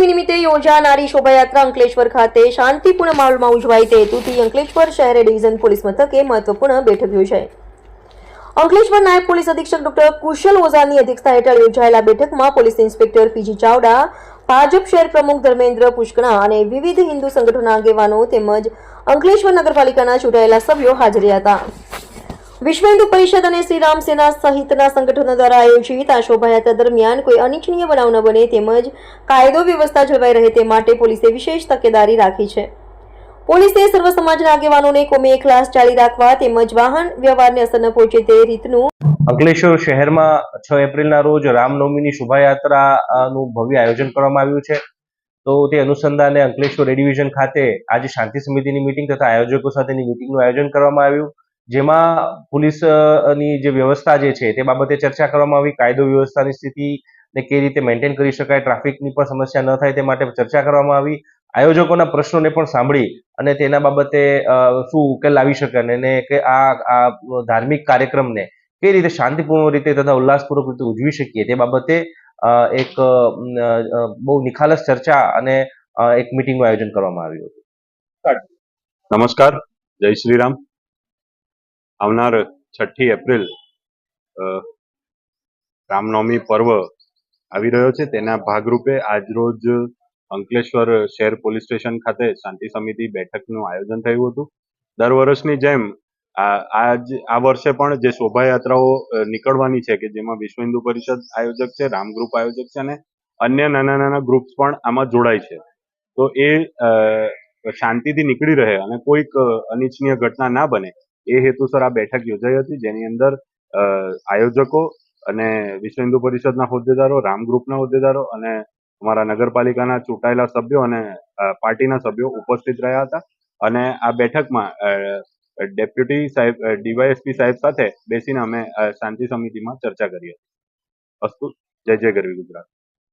રામનવમી નિમિત્તે યોજાનારી શોભાયાત્રા અંકલેશ્વર ખાતે શાંતિપૂર્ણ માહોલમાં ઉજવાય તે હેતુથી અંકલેશ્વર શહેર ડિવિઝન પોલીસ મથકે મહત્વપૂર્ણ બેઠક યોજાઈ। અંકલેશ્વર નાયબ પોલીસ અધિક્ષક ડોક્ટર કુશલ ઓઝાની અધ્યક્ષતા હેઠળ યોજાયેલા બેઠકમાં police inspector PG Chavda, Bhajap શહેર પ્રમુખ ધર્મેન્દ્ર પુષ્કણા અને વિવિધ હિન્દુ સંગઠનોના આગેવાનો તેમજ અંકલેશ્વર નગરપાલિકાના ચૂંટાયેલા સભ્યો હાજર રહ્યા હતા। વિશ્વ હિન્દુ પરિષદ અને શ્રી રામ સેના સહિતના સંગઠનો દ્વારા આયોજિત આ શોભાયાત્રા દરમિયાન કોઈ અનિચ્છનીય બનાવ ન બને તેમજ કાયદો વ્યવસ્થા જળવાઈ રહે તે માટે પોલીસે વિશેષ તકેદારી રાખી છે। પોલીસે સર્વ સમાજના આગેવાનોને કોમી એકલાસ જાળી રાખવા તેમજ વાહન વ્યવહારને અસર ન પહોંચે તે રીતનું અંકલેશ્વર શહેરમાં 6 એપ્રિલના રોજ રામનવમીની શોભાયાત્રાનું ભવ્ય આયોજન કરવામાં આવ્યું છે। તો તે અનુસંધાને અંકલેશ્વર એ ડિવિઝન ખાતે આજે શાંતિ સમિતિની મીટિંગ તથા આયોજકો સાથેની મીટિંગનું આયોજન કરવામાં આવ્યું, જેમાં પોલીસની જે વ્યવસ્થા જે છે તે બાબતે ચર્ચા કરવામાં આવી। કાયદો વ્યવસ્થાની સ્થિતિને કઈ રીતે મેન્ટેન કરી શકાય, ટ્રાફિકની પણ સમસ્યા ન થાય તે માટે ચર્ચા કરવામાં આવી। આયોજકોના પ્રશ્નોને પણ સાંભળી અને તેના બાબતે શું ઉકેલ લાવી શકે અને કે આ ધાર્મિક કાર્યક્રમને કઈ રીતે શાંતિપૂર્ણ રીતે તથા ઉલ્લાસપૂર્વક રીતે ઉજવી શકીએ તે બાબતે એક બહુ નિખાલસ ચર્ચા અને એક મીટિંગનું આયોજન કરવામાં આવ્યું હતું। નમસ્કાર, જય શ્રી રામ। આવનાર 6 એપ્રિલ રામનવમી પર્વ આવી રહ્યો છે, તેના ભાગરૂપે આજરોજ અંકલેશ્વર શહેર પોલીસ સ્ટેશન ખાતે શાંતિ સમિતિ બેઠકનું આયોજન થયું હતું। દર વર્ષની જેમ આ વર્ષે પણ જે શોભાયાત્રાઓ નીકળવાની છે કે જેમાં વિશ્વ હિન્દુ પરિષદ આયોજક છે, રામ ગ્રુપ આયોજક છે અને અન્ય નાના નાના ગ્રુપ્સ પણ આમાં જોડાય છે। તો એ શાંતિથી નીકળી રહે અને કોઈક અનિચ્છનીય ઘટના ના બને એ હેતુસર આ બેઠક યોજાઈ હતી, જેની અંદર આયોજકો અને વિશ્વ હિન્દુ પરિષદના હોદ્દેદારો, રામ ગ્રુપના હોદ્દેદારો અને અમારા નગરપાલિકાના ચૂંટાયેલા સભ્યો અને પાર્ટીના સભ્યો ઉપસ્થિત રહ્યા હતા અને આ બેઠકમાં ડેપ્યુટી સાહેબ, ડીવાયએસપી સાહેબ સાથે બેસીને અમે શાંતિ સમિતિમાં ચર્ચા કરી હતી। અસ્તુ, જય જય ગરવી ગુજરાત।